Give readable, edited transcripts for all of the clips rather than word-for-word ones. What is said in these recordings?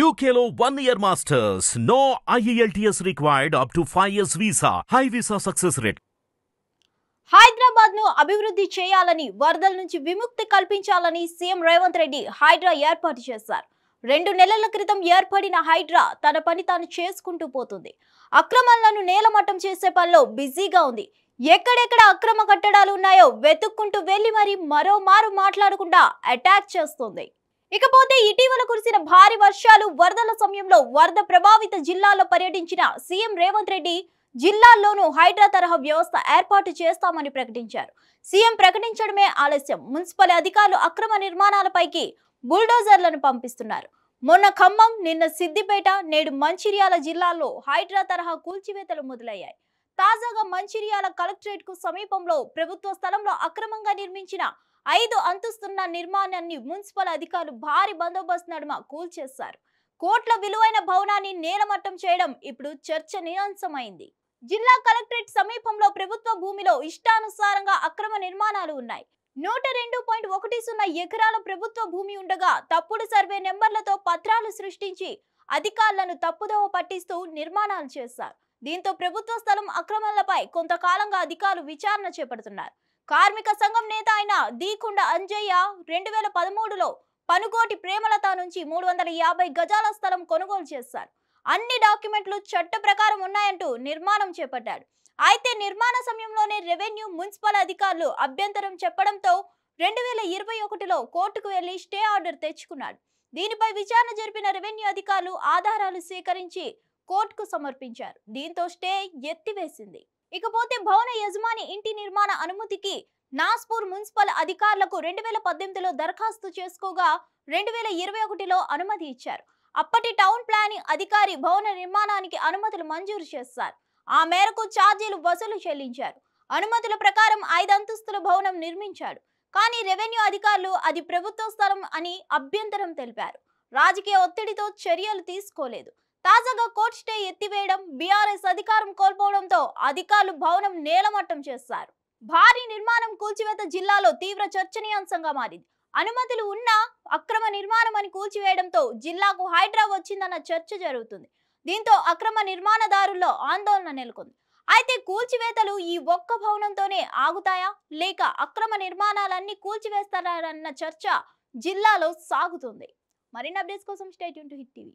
UKLO 1 year masters. No IELTS required up to 5 years visa. High visa success rate. Hyderabad ను అభివృద్ధి చేయాలని వరదల నుంచి విముక్తి కల్పించాలని సీఎం రేవంత్ రెడ్డి హైడ్రా ఏర్పాటు చేశారు. 2 నెలల క్రితం ఏర్పడిన హైడ్రా తన పని తాను చేసుకుంటూ పోతుంది. అక్రమాలను నేలమట్టం చేసే పనిలో బిజీగా ఉంది. ఎక్కడెక్కడ అక్రమ కట్టడాలు ఉన్నాయో వెతుక్కుంటూ వెళ్లి మరి మరోమారు మాట్లాడకుండా అటాక్ చేస్తుంది. ఇకపోతే ఇటీవల కురిసిన భారీ వర్షాలు వరదల సమయంలో వరద ప్రభావిత జిల్లాల్లో పర్యటించిన సీఎం రేవంత్ రెడ్డి జిల్లాల్లోనూ హైడ్రా తరహా వ్యవస్థ ఏర్పాటు చేస్తామని ప్రకటించారు. సీఎం ప్రకటించడమే ఆలస్యం. మున్సిపల్ అధికారులు అక్రమ నిర్మాణాలపైకి బుల్డోజర్లను పంపిస్తున్నారు. మొన్న ఖమ్మం, నిన్న సిద్దిపేట, నేడు మంచిర్యాల జిల్లాల్లో హైడ్రా తరహా కూల్చివేతలు మొదలయ్యాయి. తాజాగా మంచిర్యాల కలెక్టరేట్ కు సమీపంలో ప్రభుత్వ స్థలంలో అక్రమంగా నిర్మించిన 5 అంతస్తున్న నిర్మాణాన్ని మున్సిపల్ అధికారులు భారీ బందోబస్తు నడుమ కూల్చేశారు. కోట్ల విలువైన భవనాన్ని నేలమట్టం చేయడం ఇప్పుడు చర్చనీయాంశమైంది. జిల్లా కలెక్టరేట్ సమీపంలో ప్రభుత్వ భూమిలో ఇష్టానుసారంగా అక్రమ నిర్మాణాలు ఉన్నాయి. 102.10 ఎకరాల ప్రభుత్వ భూమి ఉండగా తప్పుడు సర్వే నెంబర్లతో పత్రాలు సృష్టించి అధికారులను తప్పుదోవ పట్టిస్తూ నిర్మాణాలు చేశారు. దీంతో ప్రభుత్వ స్థలం అక్రమాలపై కొంతకాలంగా అధికారులు విచారణ చేపడుతున్నారు. కార్మిక సంఘం నేత అయిన దీకొండ అంజయ్య 2013లో పనుగోటి ప్రేమలత నుంచి 350 గజాల స్థలం కొనుగోలు చేశారు. అన్ని డాక్యుమెంట్లు చట్ట ప్రకారం ఉన్నాయంటూ నిర్మాణం చేపట్టాడు. అయితే నిర్మాణ సమయంలోనే రెవెన్యూ, మున్సిపల్ అధికారులు అభ్యంతరం చెప్పడంతో 2021లో కోర్టుకు వెళ్లి స్టే ఆర్డర్ తెచ్చుకున్నాడు. దీనిపై విచారణ జరిపిన రెవెన్యూ అధికారులు ఆధారాలు సేకరించి కోర్టుకు సమర్పించారు. దీంతో స్టే ఎత్తివేసింది. ఇకపోతే భవన యజమాని ఇంటి నిర్మాణ అనుమతికి నాస్పూర్ మున్సిపల్ అధికారులకు 2018లో దరఖాస్తు చేసుకోగా 2021లో అనుమతి ఇచ్చారు. అప్పటి టౌన్ ప్లానింగ్ అధికారి భవన నిర్మాణానికి అనుమతులు మంజూరు చేశారు. ఆ మేరకు ఛార్జీలు వసూలు చెల్లించారు. అనుమతుల ప్రకారం 5 అంతస్తుల భవనం నిర్మించాడు. కానీ రెవెన్యూ అధికారులు అది ప్రభుత్వ స్థలం అని అభ్యంతరం తెలిపారు. రాజకీయ ఒత్తిడితో చర్యలు తీసుకోలేదు. తాజాగా కోర్టు స్టే ఎత్తివేయడం, బీఆర్ఎస్ అధికారం కోల్పోవడంతో అధికారులు భవనం నేలమట్టం చేశారు. భారీ నిర్మాణం కూల్చివేత జిల్లాలో తీవ్ర చర్చనీయాంశంగా మారింది. అనుమతులు ఉన్నా అక్రమ నిర్మాణం అని కూల్చివేయడంతో జిల్లాకు హైడ్రా వచ్చిందన్న చర్చ జరుగుతుంది. దీంతో అక్రమ నిర్మాణదారుల్లో ఆందోళన నెలకొంది. అయితే కూల్చివేతలు ఈ ఒక్క భవనంతోనే ఆగుతాయా, లేక అక్రమ నిర్మాణాలన్నీ కూల్చివేస్తారన్న చర్చ జిల్లాలో సాగుతుంది. మరిన్ని అప్డేట్స్ కోసం stay tune to hit TV.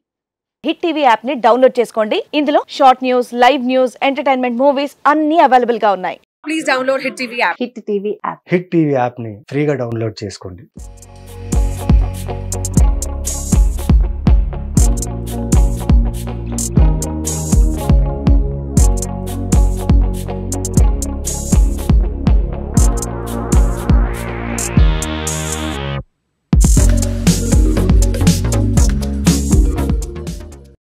Hit TV app ని డౌన్లోడ్ చేసుకోండి. ఇందులో short news, live news, entertainment movies అన్ని అవైలబుల్ గా ఉన్నాయి. Please download Hit TV app. Hit TV app hit TV app ని ఫ్రీగా డౌన్లోడ్ చేసుకోండి.